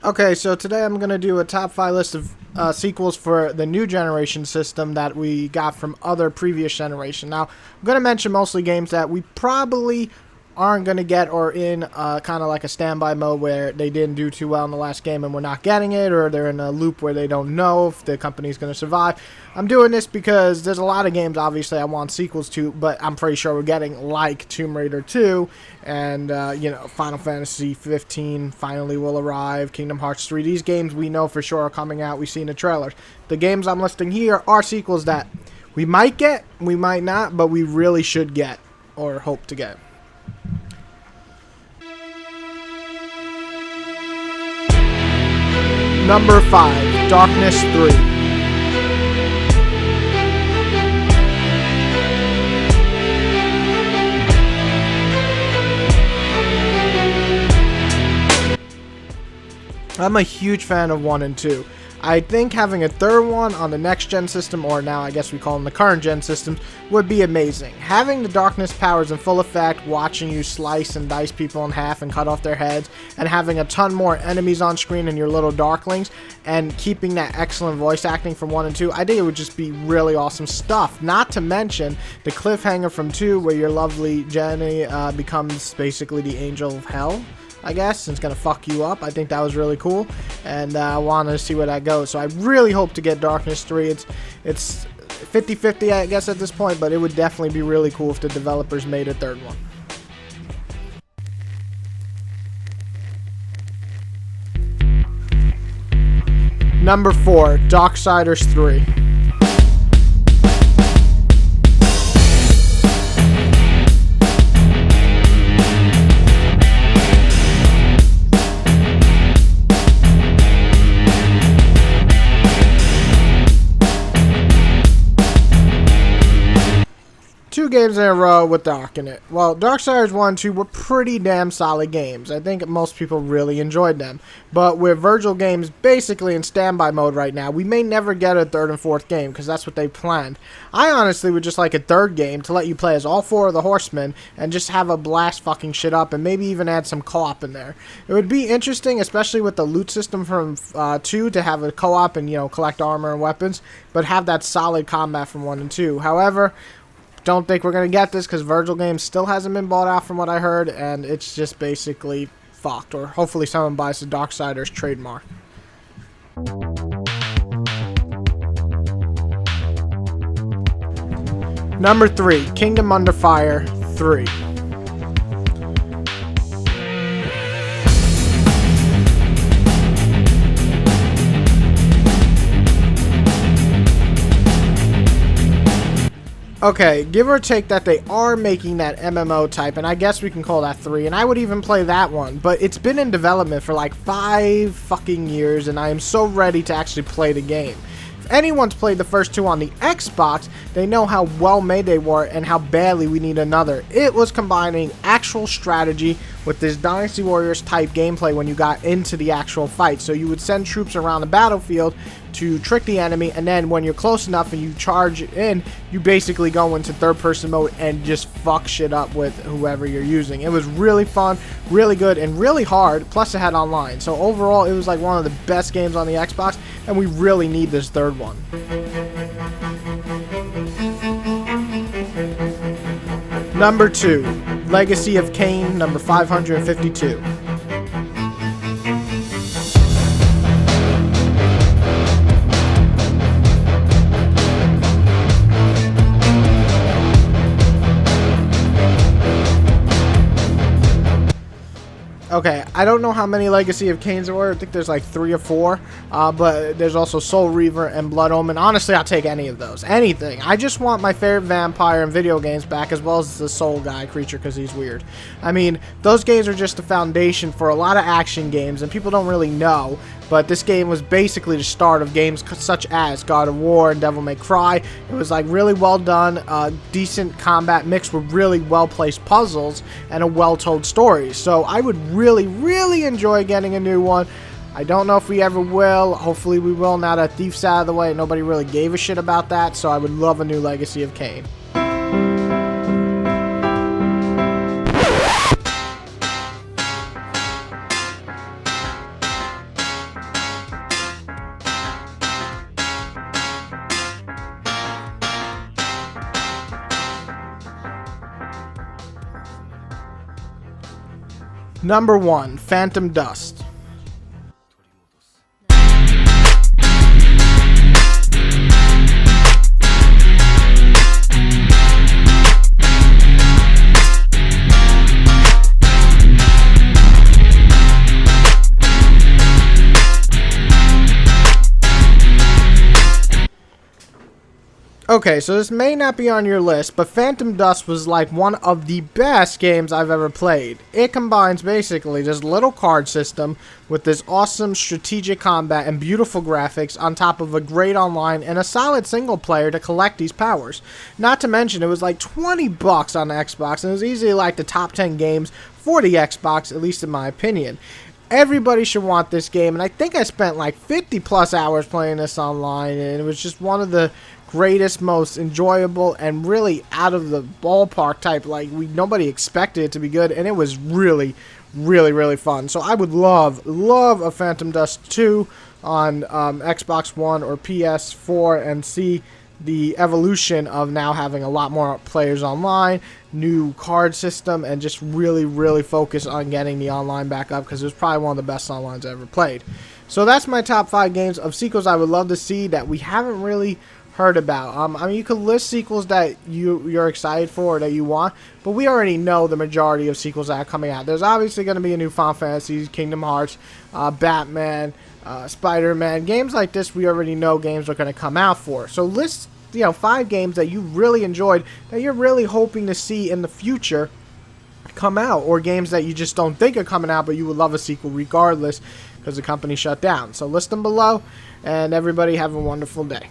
Okay, so today I'm going to do a top 5 list of sequels for the new generation system that we got from other previous generation. Now, I'm going to mention mostly games that we probably aren't going to get, or in kind of like a standby mode where they didn't do too well in the last game and we're not getting it, or they're in a loop where they don't know if the company's going to survive. I'm doing this because there's a lot of games obviously I want sequels to, but I'm pretty sure we're getting, like Tomb Raider 2 and Final Fantasy 15 finally will arrive, Kingdom Hearts 3. These games we know for sure are coming out. We've seen the trailers. The games I'm listing here are sequels that we might get, we might not, but we really should get or hope to get. Number 5, Darkness 3. I'm a huge fan of 1 and 2. I think having a third one on the next gen system, or now I guess we call them the current gen systems, would be amazing. Having the darkness powers in full effect, watching you slice and dice people in half and cut off their heads, and having a ton more enemies on screen and your little darklings, and keeping that excellent voice acting from 1 and 2, I think it would just be really awesome stuff. Not to mention the cliffhanger from 2 where your lovely Jenny becomes basically the angel of hell, I guess, and it's going to fuck you up. I think that was really cool, and I wanted to see where that goes. So I really hope to get Darkness 3. It's 50-50, I guess, at this point, but it would definitely be really cool if the developers made a third one. Number 4, Darksiders 3. Two games in a row with Dark in it. Well, Darksiders 1 and 2 were pretty damn solid games. I think most people really enjoyed them. But with Virgil Games basically in standby mode right now, we may never get a third and fourth game because that's what they planned. I honestly would just like a third game to let you play as all 4 of the Horsemen and just have a blast fucking shit up and maybe even add some co-op in there. It would be interesting, especially with the loot system from 2, to have a co-op and, collect armor and weapons, but have that solid combat from 1 and 2. However, don't think we're going to get this because Virgil Games still hasn't been bought out from what I heard, and it's just basically fucked. Or hopefully someone buys the Darksiders trademark. Number 3, Kingdom Under Fire 3. Okay, give or take that they are making that MMO type, and I guess we can call that 3, and I would even play that one, but it's been in development for like 5 fucking years, and I am so ready to actually play the game. If anyone's played the first 2 on the Xbox, they know how well made they were and how badly we need another. It was combining actual strategy with this Dynasty Warriors type gameplay when you got into the actual fight. So you would send troops around the battlefield to trick the enemy, and then when you're close enough and you charge in, you basically go into third person mode and just fuck shit up with whoever you're using. It was really fun, really good, and really hard, plus it had online. So overall, it was like one of the best games on the Xbox, and we really need this third one. Number 2, Legacy of Kain, number 552. Okay, I don't know how many Legacy of Kains there were. I think there's like 3 or 4. But there's also Soul Reaver and Blood Omen. Honestly, I'll take any of those. Anything. I just want my favorite vampire in video games back, as well as the Soul Guy creature because he's weird. I mean, those games are just the foundation for a lot of action games, and people don't really know. But this game was basically the start of games such as God of War and Devil May Cry. It was like really well done, decent combat mixed with really well-placed puzzles and a well-told story. So I would really, really enjoy getting a new one. I don't know if we ever will. Hopefully we will now that Thief's out of the way. Nobody really gave a shit about that. So I would love a new Legacy of Kain. Number 1, Phantom Dust. Okay, so this may not be on your list, but Phantom Dust was like one of the best games I've ever played. It combines basically this little card system with this awesome strategic combat and beautiful graphics on top of a great online and a solid single player to collect these powers. Not to mention, it was like 20 bucks on the Xbox, and it was easily like the top 10 games for the Xbox, at least in my opinion. Everybody should want this game, and I think I spent like 50 plus hours playing this online, and it was just one of the greatest, most enjoyable, and really out of the ballpark type. Like, nobody expected it to be good, and it was really, really fun. So I would love a Phantom Dust 2 on Xbox One or PS4, and see the evolution of now having a lot more players online, new card system, and just really focus on getting the online back up, because it was probably one of the best onlines I ever played. So that's my top 5 games of sequels I would love to see that we haven't really heard about. I mean, you could list sequels that you're excited for or that you want, but we already know the majority of sequels that are coming out. There's obviously going to be a new Final Fantasy, Kingdom Hearts, Batman, Spider-Man. Games like this, we already know games are going to come out for. So list, 5 games that you really enjoyed that you're really hoping to see in the future come out, or games that you just don't think are coming out but you would love a sequel regardless because the company shut down. So list them below, and everybody have a wonderful day.